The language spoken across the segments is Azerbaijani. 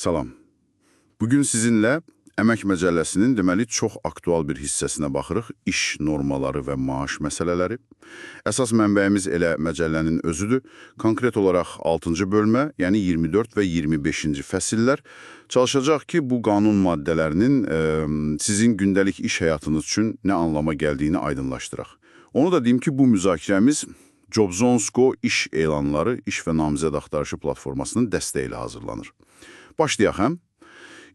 Salam. Bugün sizinlə Əmək Məcəlləsinin deməli çox aktual bir hissəsinə baxırıq, iş normaları və maaş məsələləri. Əsas mənbəyimiz elə məcəllənin özüdür. Konkret olaraq 6-cı bölmə, yəni 24 və 25-ci fəsillər çalışacaq ki, bu qanun maddələrinin sizin gündəlik iş həyatınız üçün nə anlama gəldiyini aydınlaşdıraq. Onu da deyim ki, bu müzakirəmiz Jobs.go iş elanları, iş və namizəd axtarışı platformasının dəstəyi ilə hazırlanır. Başlayaq həm.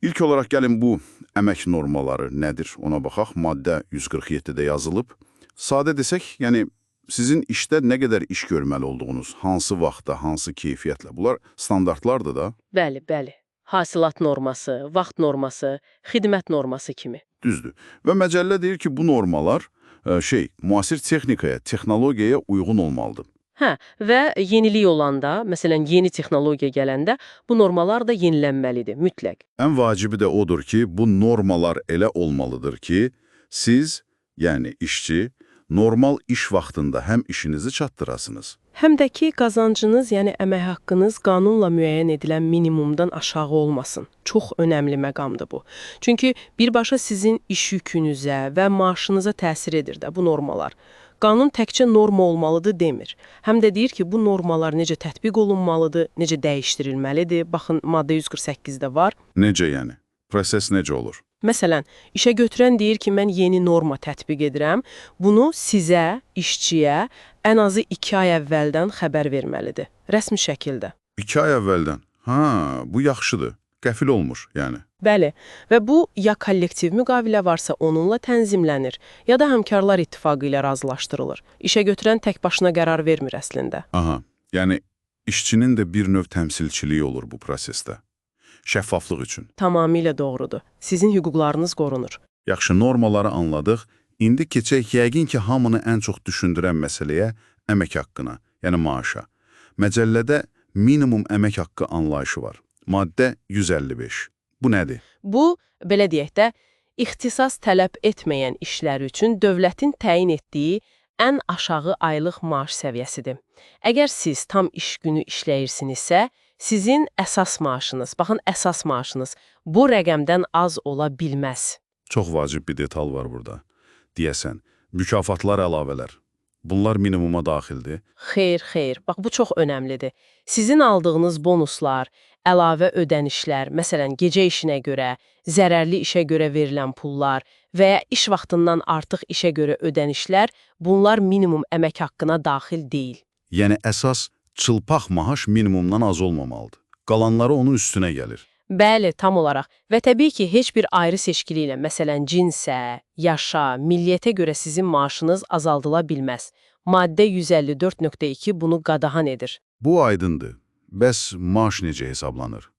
İlk olaraq gəlin bu əmək normaları nədir ona baxaq. Maddə 147-də yazılıb. Sadə desək, yəni sizin işdə nə qədər iş görməli olduğunuz, hansı vaxtda, hansı keyfiyyətlə, bunlar standartlardır da. Bəli, bəli. Hasilat norması, vaxt norması, xidmət norması kimi. Düzdür. Və məcəllə deyir ki, bu normalar müasir texnikaya, texnologiyaya uyğun olmalıdır. Hə, və yenilik olanda, məsələn, yeni texnologiya gələndə bu normalar da yenilənməlidir, mütləq. Ən vacibi də odur ki, bu normalar elə olmalıdır ki, siz, yəni işçi, normal iş vaxtında həm işinizi çatdırasınız. Həm də ki, qazancınız, yəni əmək haqqınız qanunla müəyyən edilən minimumdan aşağı olmasın. Çox önəmli məqamdır bu. Çünki birbaşa sizin iş yükünüzə və maaşınıza təsir edir də bu normalar. Qanun təkcə norma olmalıdır demir. Həm də deyir ki, bu normalar necə tətbiq olunmalıdır, necə dəyişdirilməlidir. Baxın, maddə 148-də var. Necə yəni? Proses necə olur? Məsələn, işə götürən deyir ki, mən yeni norma tətbiq edirəm. Bunu sizə, işçiyə ən azı 2 ay əvvəldən xəbər verməlidir. Rəsmi şəkildə. 2 ay əvvəldən? Ha, bu yaxşıdır. Qəfil olmur, yəni. Bəli, və bu ya kollektiv müqavilə varsa onunla tənzimlənir, ya da həmkarlar ittifaqı ilə razılaşdırılır. İşə götürən tək başına qərar vermir əslində. Aha, yəni işçinin də bir növ təmsilçiliyi olur bu prosesdə. Şəffaflıq üçün. Tamamilə doğrudur. Sizin hüquqlarınız qorunur. Yaxşı, normaları anladıq. İndi keçək yəqin ki, hamını ən çox düşündürən məsələyə əmək haqqına, yəni maaşa. Məcəllədə minimum əmək haqqı anlayışı var. Maddə 155. Bu nədir? Bu, belə deyək də, ixtisas tələb etməyən işlər üçün dövlətin təyin etdiyi ən aşağı aylıq maaş səviyyəsidir. Əgər siz tam iş günü işləyirsinizsə, sizin əsas maaşınız, baxın əsas maaşınız bu rəqəmdən az ola bilməz. Çox vacib bir detal var burada. Deyəsən, mükafatlar əlavələr. Bunlar minimuma daxildir. Xeyr, bax bu çox önəmlidir. Sizin aldığınız bonuslar, əlavə ödənişlər, məsələn, gecə işinə görə, zərərli işə görə verilən pullar və ya iş vaxtından artıq işə görə ödənişlər, bunlar minimum əmək haqqına daxil deyil. Yəni əsas çılpaq maaş minimumdan az olmamalıdır. Qalanları onun üstünə gəlir. Bəli, tam olaraq. Və təbii ki, heç bir ayrı seçkili ilə, məsələn, cinsə, yaşa, milliyyətə görə sizin maaşınız azaldıla bilməz. Maddə 154.2 bunu qadağan edir. Bu aydındır. Bəs maaş necə hesablanır?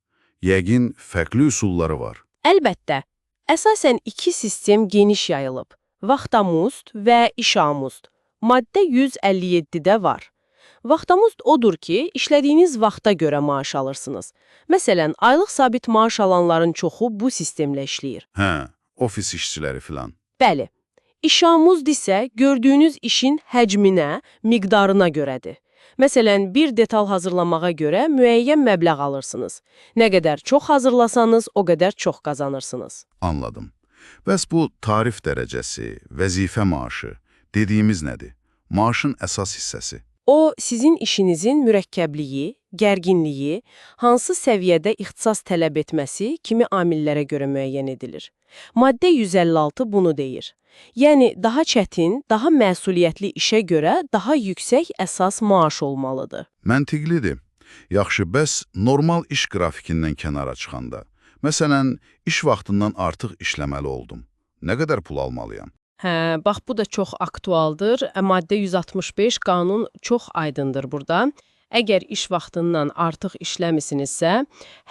Yəqin fərqli üsulları var. Əlbəttə, əsasən iki sistem geniş yayılıb. Vaxtamuzd və işamuzd. Maddə 157-də var. Vaxtamuzd odur ki, işlədiyiniz vaxta görə maaş alırsınız. Məsələn, aylıq sabit maaş alanların çoxu bu sistemlə işləyir. Hə, ofis işçiləri filan. Bəli. İşamuzd isə gördüyünüz işin həcminə, miqdarına görədir. Məsələn, bir detal hazırlamağa görə müəyyən məbləğ alırsınız. Nə qədər çox hazırlasanız, o qədər çox qazanırsınız. Anladım. Bəs bu tarif dərəcəsi, vəzifə maaşı dediyimiz nədir? Maaşın əsas hissəsi. O, sizin işinizin mürəkkəbliyi, gərginliyi, hansı səviyyədə ixtisas tələb etməsi kimi amillərə görə müəyyən edilir. Maddə 156 bunu deyir. Yəni, daha çətin, daha məsuliyyətli işə görə daha yüksək əsas maaş olmalıdır. Məntiqlidir. Yaxşı, bəs normal iş qrafikindən kənara çıxanda, məsələn, iş vaxtından artıq işləməli oldum. Nə qədər pul almalıyam? Hə, bax bu da çox aktualdır. Maddə 165 qanun çox aydındır burada. Əgər iş vaxtından artıq işləmisinizsə,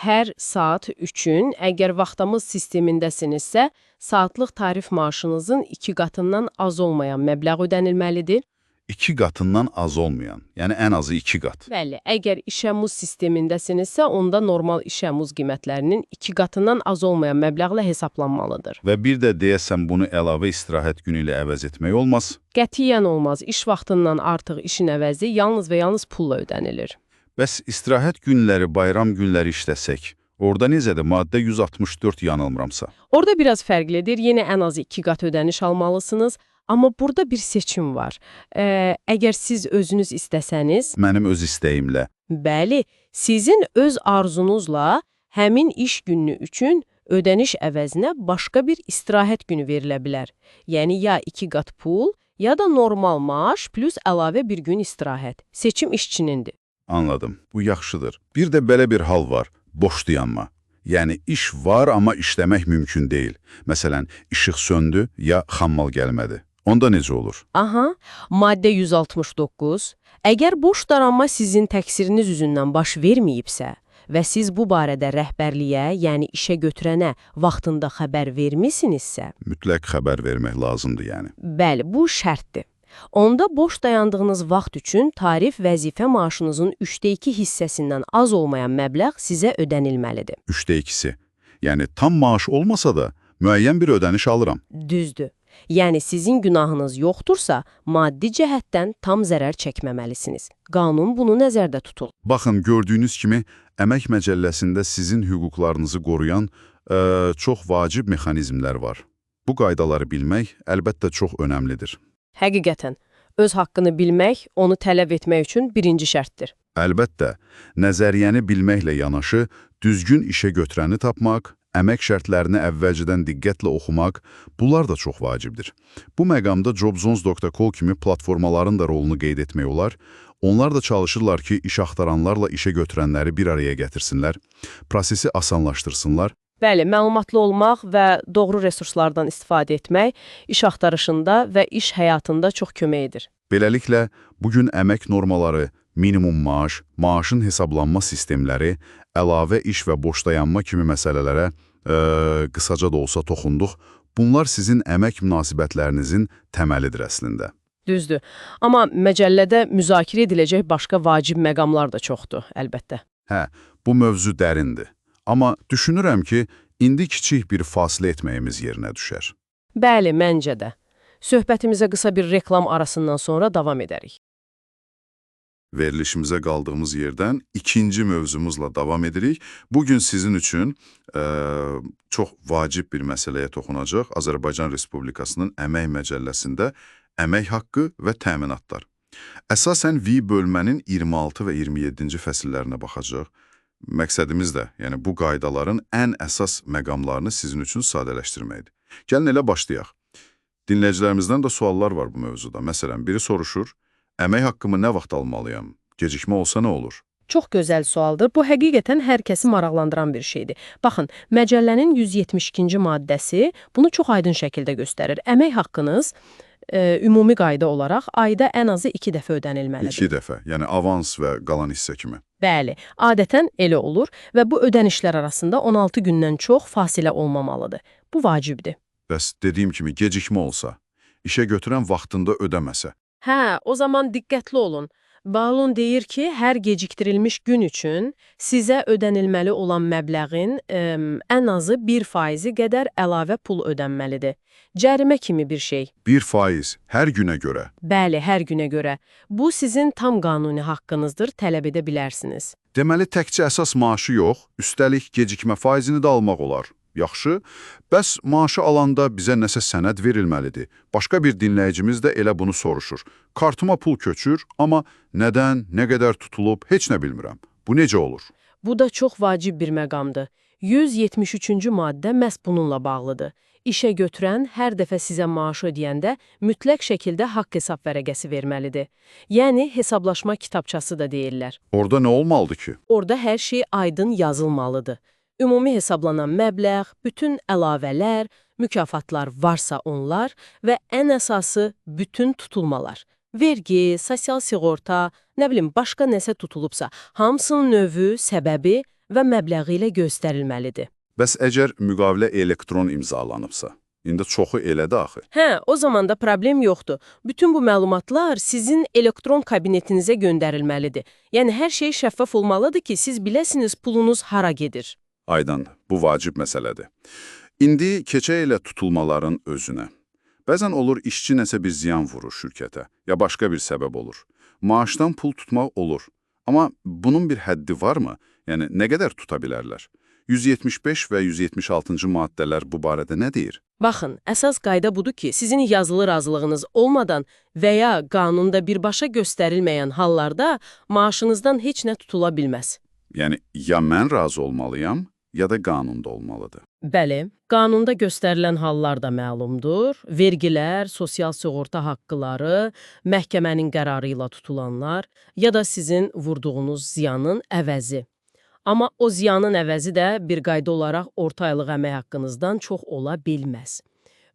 hər saat üçün, əgər vaxtamız sistemindəsinizsə, saatlıq tarif maaşınızın 2 qatından az olmayan məbləğ ödənilməlidir. 2 qatından az olmayan, yəni ən azı 2 qat. Bəli, əgər işəmuz sistemindəsinizsə, onda normal işəmuz qiymətlərinin 2 qatından az olmayan məbləğlə hesablanmalıdır. Və bir də deyəsən bunu əlavə istirahət günü ilə əvəz etmək olmaz. Qətiyyən olmaz. İş vaxtından artıq işin əvəzi yalnız və yalnız pulla ödənilir. Bəs istirahət günləri, bayram günləri işləsək, Orada necədir? Maddə 164 yanılmıramsa. Orada biraz fərqlidir. Yenə ən azı 2 qat ödəniş almalısınız. Amma burada bir seçim var. Əgər siz özünüz istəsəniz, Mənim öz istəyimlə. bəli, sizin öz arzunuzla həmin iş günü üçün ödəniş əvəzinə başqa bir istirahət günü verilə bilər. Yəni ya 2 qat pul, ya da normal maaş plus əlavə bir gün istirahət. Seçim işçinindir. Anladım. Bu yaxşıdır. Bir də belə bir hal var. Boş dayanma. Yəni iş var, amma işləmək mümkün deyil. Məsələn, işıq söndü ya xammal gəlmədi. Onda necə olur? Aha, maddə 169. Əgər boş daranma sizin təqsiriniz üzündən baş verməyibsə və siz bu barədə rəhbərliyə, yəni işə götürənə vaxtında xəbər vermisinizsə, Mütləq xəbər vermək lazımdır yəni. bəli, bu şərtdir. Onda boş dayandığınız vaxt üçün tarif vəzifə maaşınızın 3/2 hissəsindən az olmayan məbləğ sizə ödənilməlidir. 3/2-si. Yəni tam maaş olmasa da müəyyən bir ödəniş alıram. Düzdür. Yəni sizin günahınız yoxdursa, maddi cəhətdən tam zərər çəkməməlisiniz. Qanun bunu nəzərdə tutur. Baxın, gördüyünüz kimi Əmək Məcəlləsində sizin hüquqlarınızı qoruyan çox vacib mexanizmlər var. Bu qaydaları bilmək əlbəttə çox önəmlidir. Həqiqətən, öz haqqını bilmək, onu tələb etmək üçün birinci şərtdir. Əlbəttə, nəzəriyyəni bilməklə yanaşı, düzgün işə götürəni tapmaq, əmək şərtlərini əvvəlcədən diqqətlə oxumaq, bunlar da çox vacibdir. Bu məqamda jobzones.co kimi platformaların da rolunu qeyd etmək olar. Onlar da çalışırlar ki, iş axtaranlarla işə götürənləri bir araya gətirsinlər, prosesi asanlaşdırsınlar. Bəli, məlumatlı olmaq və doğru resurslardan istifadə etmək iş axtarışında və iş həyatında çox kömək edir. Beləliklə, bugün əmək normaları, minimum maaş, maaşın hesablanma sistemləri, əlavə iş və boş dayanma kimi məsələlərə qısaca da olsa toxunduq. Bunlar sizin əmək münasibətlərinizin təməlidir əslində. Düzdür. Amma məcəllədə müzakirə ediləcək başqa vacib məqamlar da çoxdur, əlbəttə. Hə, bu mövzu dərindir. Amma düşünürəm ki, indi kiçik bir fasilə etməyimiz yerinə düşər. Bəli, məncə də. Söhbətimizə qısa bir reklam arasından sonra davam edərik. Verilişimizə qaldığımız yerdən ikinci mövzumuzla davam edirik. Bugün sizin üçün çox vacib bir məsələyə toxunacaq. Azərbaycan Respublikasının Əmək Məcəlləsində əmək haqqı və təminatlar. Əsasən V bölmənin 26 və 27-ci fəsillərinə baxacaq. Məqsədimiz də, yəni bu qaydaların ən əsas məqamlarını sizin üçün sadələşdirməkdir. Gəlin elə başlayaq. Dinləyicilərimizdən də suallar var bu mövzuda. Məsələn, biri soruşur, əmək haqqımı nə vaxt almalıyam? Gecikmə olsa nə olur? Çox gözəl sualdır. Bu həqiqətən hər kəsi maraqlandıran bir şeydir. Baxın, məcəllənin 172-ci maddəsi bunu çox aydın şəkildə göstərir. Əmək haqqınız ümumi qayda olaraq ayda ən azı 2 dəfə ödənilməlidir. 2 dəfə, yəni avans və qalan hissə kimi. Bəli, adətən elə olur və bu ödənişlər arasında 16 gündən çox fasilə olmamalıdır. Bu vacibdir. Bəs dediyim kimi gecikmə olsa, işə götürən vaxtında ödəməsə. Hə, o zaman diqqətli olun. Balun deyir ki, hər gecikdirilmiş gün üçün sizə ödənilməli olan məbləğin ən azı 1% qədər əlavə pul ödənməlidir. Cərimə kimi bir şey. 1% hər günə görə. Bəli, hər günə görə. Bu sizin tam qanuni haqqınızdır, tələb edə bilərsiniz. Deməli, təkcə əsas maaşı yox, üstəlik gecikmə faizini də almaq olar. Yaxşı, bəs maaşı alanda bizə nəsə sənəd verilməlidir. Başqa bir dinləyicimiz də elə bunu soruşur. Kartıma pul köçür, amma nədən, nə qədər tutulub, heç nə bilmirəm. Bu necə olur? Bu da çox vacib bir məqamdır. 173-cü maddə məhz bununla bağlıdır. İşə götürən hər dəfə sizə maaş ödəyəndə mütləq şəkildə haqq hesab vərəqəsi verməlidir. Yəni, hesablaşma kitabçası da deyirlər. Orada nə olmalıdır ki? Orada hər şey aydın yazılmalıdır. Ümumi hesablanan məbləğ, bütün əlavələr, mükafatlar varsa onlar və ən əsası bütün tutulmalar. Vergi, sosial sığorta, nə bilim, başqa nəsə tutulubsa, hamısının növü, səbəbi və məbləği ilə göstərilməlidir. Bəs əgər müqavilə elektron imzalanıbsa, indi çoxu elədir axı. Hə, o zaman da problem yoxdur. Bütün bu məlumatlar sizin elektron kabinetinizə göndərilməlidir. Yəni, hər şey şəffaf olmalıdır ki, siz biləsiniz pulunuz hara gedir. Aydan, bu vacib məsələdir. İndi keçək elə tutulmaların özünə. Bəzən olur işçi nəsə bir ziyan vurur şirkətə, ya başqa bir səbəb olur. Maaşdan pul tutmaq olur. Amma bunun bir həddi varmı? Yəni, nə qədər tuta bilərlər? 175 və 176-cı maddələr bu barədə nə deyir? Baxın, əsas qayda budur ki, sizin yazılı razılığınız olmadan və ya qanunda birbaşa göstərilməyən hallarda maaşınızdan heç nə tutula bilməz. Yəni, ya mən razı olmalıyam, ya da qanunda olmalıdır. Bəli, qanunda göstərilən hallar da məlumdur. Vergilər, sosial sığorta haqqıları, məhkəmənin qərarı ilə tutulanlar ya da sizin vurduğunuz ziyanın əvəzi. Amma o ziyanın əvəzi də bir qayda olaraq orta aylıq əmək haqqınızdan çox ola bilməz.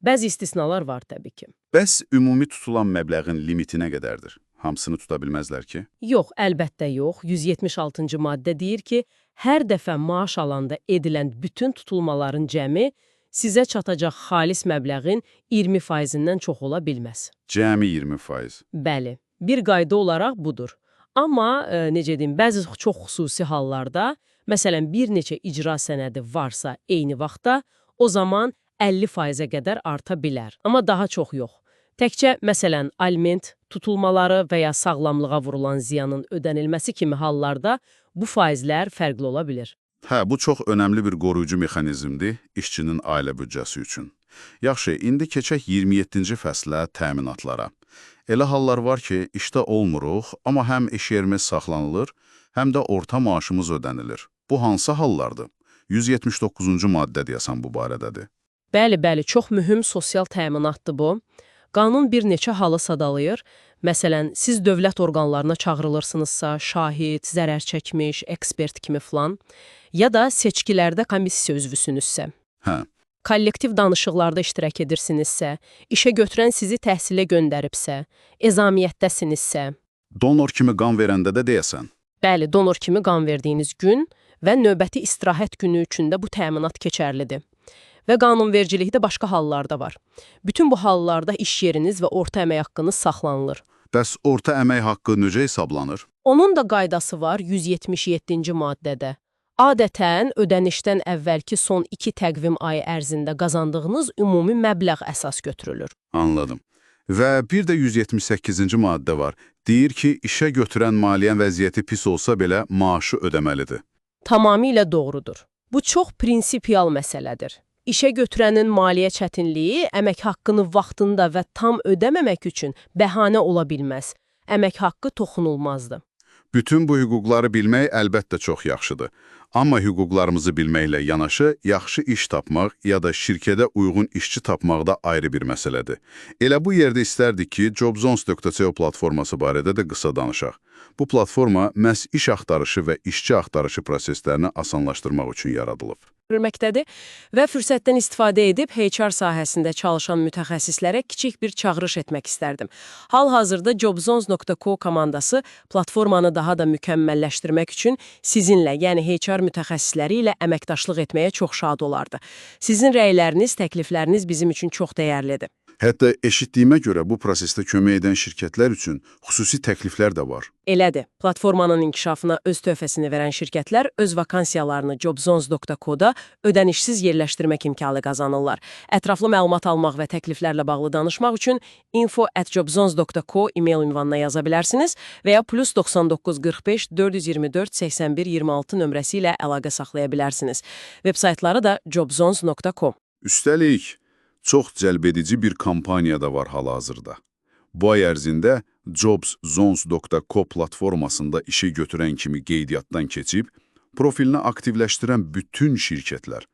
Bəzi istisnalar var təbii ki. Bəs ümumi tutulan məbləğin limiti nə qədərdir? Hamısını tuta bilməzlər ki? Yox, əlbəttə yox. 176-cı maddə deyir ki, hər dəfə maaş alanda edilən bütün tutulmaların cəmi sizə çatacaq xalis məbləğin 20%-dən çox ola bilməz. Cəmi 20%. Bəli, bir qayda olaraq budur. Amma, necə deyim, bəzi çox xüsusi hallarda, məsələn, bir neçə icra sənədi varsa eyni vaxtda, o zaman 50%-ə qədər arta bilər. Amma daha çox yox. Təkcə, məsələn, aliment, tutulmaları və ya sağlamlığa vurulan ziyanın ödənilməsi kimi hallarda bu faizlər fərqli ola bilir. Hə, bu çox önəmli bir qoruyucu mexanizmdir işçinin ailə büdcəsi üçün. Yaxşı, indi keçək 27-ci fəslə təminatlara. Elə hallar var ki, işdə olmuruq, amma həm iş yerimiz saxlanılır, həm də orta maaşımız ödənilir. Bu hansı hallardır? 179-cu maddə deyəsən bu barədədir. Bəli, çox mühüm sosial təminatdır bu. Qanun bir neçə halı sadalayır. Məsələn, siz dövlət orqanlarına çağırılırsınızsa, şahid, zərər çəkmiş, ekspert kimi filan, ya da seçkilərdə komissiya üzvüsünüzsə. Hə. Kollektiv danışıqlarda iştirak edirsinizsə, işə götürən sizi təhsilə göndəribsə, ezamiyyətdəsinizsə. Donor kimi qan verəndə də deyəsən. Bəli, donor kimi qan verdiyiniz gün və növbəti istirahət günü üçün də bu təminat keçərlidir. Və qanunvericilikdə başqa hallarda var. Bütün bu hallarda iş yeriniz və orta əmək haqqınız saxlanılır. Bəs orta əmək haqqı necə hesablanır? Onun da qaydası var 177-ci maddədə. Adətən ödənişdən əvvəlki son 2 təqvim ayı ərzində qazandığınız ümumi məbləğ əsas götürülür. Anladım. Və bir də 178-ci maddə var. Deyir ki, işə götürən maliyyə vəziyyəti pis olsa belə maaşı ödəməlidir. Tamamilə doğrudur. Bu çox prinsipial məsələdir. İşə götürənin maliyyə çətinliyi əmək haqqını vaxtında və tam ödəməmək üçün bəhanə ola bilməz. Əmək haqqı toxunulmazdır. Bütün bu hüquqları bilmək əlbəttə çox yaxşıdır. Amma hüquqlarımızı bilməklə yanaşı, yaxşı iş tapmaq ya da şirkədə uyğun işçi tapmaq da ayrı bir məsələdir. Elə bu yerdə istərdik ki, jobzones.co platforması barədə də qısa danışaq. Bu platforma məhz iş axtarışı və işçi axtarışı proseslərini asanlaşdırmaq üçün yaradılıb. Görməkdədir və fürsətdən istifadə edib HR sahəsində çalışan mütəxəssislərə kiçik bir çağırış etmək istərdim. Hal-hazırda jobzones.co komandası platformanı daha da mükəmməlləşdirmək üçün sizinlə, yəni HR mütəxəssisləri ilə əməkdaşlıq etməyə çox şad olardı. Sizin rəyləriniz, təklifləriniz bizim üçün çox dəyərlidir. Hətta eşitdiyimə görə bu prosesdə kömək edən şirkətlər üçün xüsusi təkliflər də var. Elədir. Platformanın inkişafına öz töhfəsini verən şirkətlər öz vakansiyalarını jobzones.co-da ödənişsiz yerləşdirmək imkanı qazanırlar. Ətraflı məlumat almaq və təkliflərlə bağlı danışmaq üçün info@jobzones.co e-mail ünvanına yaza bilərsiniz və ya +99 45 424 81 26 nömrəsi ilə əlaqə saxlaya bilərsiniz. Veb saytları da jobzones.co. Üstəlik, çox cəlbedici bir kampaniya da var hal-hazırda. Bu ay ərzində jobzones.co platformasında işi götürən kimi qeydiyyatdan keçib, profilini aktivləşdirən bütün şirkətlər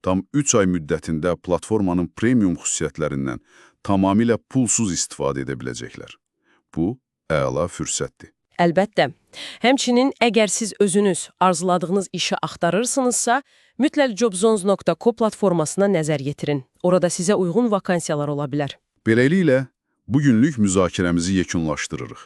tam 3 ay müddətində platformanın premium xüsusiyyətlərindən tamamilə pulsuz istifadə edə biləcəklər. Bu, əla fürsətdir. Əlbəttə. Həmçinin, əgər siz özünüz arzuladığınız işi axtarırsınızsa, mütləq jobzones.co platformasına nəzər yetirin. Orada sizə uyğun vakansiyalar ola bilər. Beləliklə, bugünlük müzakirəmizi yekunlaşdırırıq.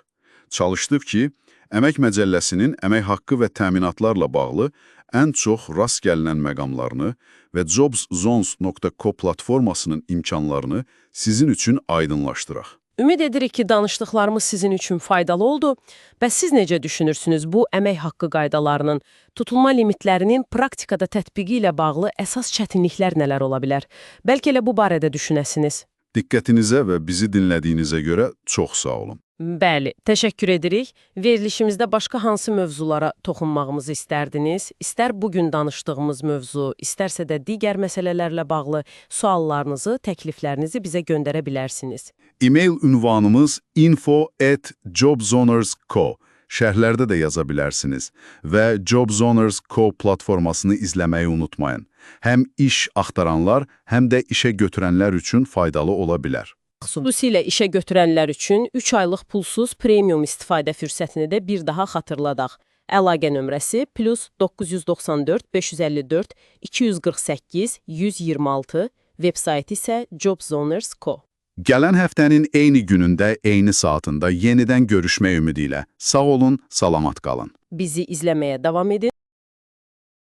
Çalışdıq ki, Əmək Məcəlləsinin əmək haqqı və təminatlarla bağlı ən çox rast gəlinən məqamlarını və jobzones.co platformasının imkanlarını sizin üçün aydınlaşdıraq. Ümid edirik ki, danışdıqlarımız sizin üçün faydalı oldu. Bəs siz necə düşünürsünüz bu əmək haqqı qaydalarının, tutulma limitlərinin praktikada tətbiqi ilə bağlı əsas çətinliklər nələr ola bilər? Bəlkə elə bu barədə düşünəsiniz. Diqqətinizə və bizi dinlədiyinizə görə çox sağ olun. Bəli, təşəkkür edirik. Verilişimizdə başqa hansı mövzulara toxunmağımızı istərdiniz? İstər bugün danışdığımız mövzu, istərsə də digər məsələlərlə bağlı suallarınızı, təkliflərinizi bizə göndərə bilərsiniz. E-mail ünvanımız info@jobzonersco. Şərhlərdə də yaza bilərsiniz və Jobzoners.co platformasını izləməyi unutmayın. Həm iş axtaranlar, həm də işə götürənlər üçün faydalı ola bilər. Xüsusilə işə götürənlər üçün 3 aylıq pulsuz premium istifadə fürsətini də bir daha xatırladaq. Əlaqə nömrəsi +994 554 248 126, veb-saytı isə jobzoners.co. Gələn həftənin eyni günündə, eyni saatında yenidən görüşmək ümidi ilə. Sağ olun, salamat qalın. Bizi izləməyə davam edin.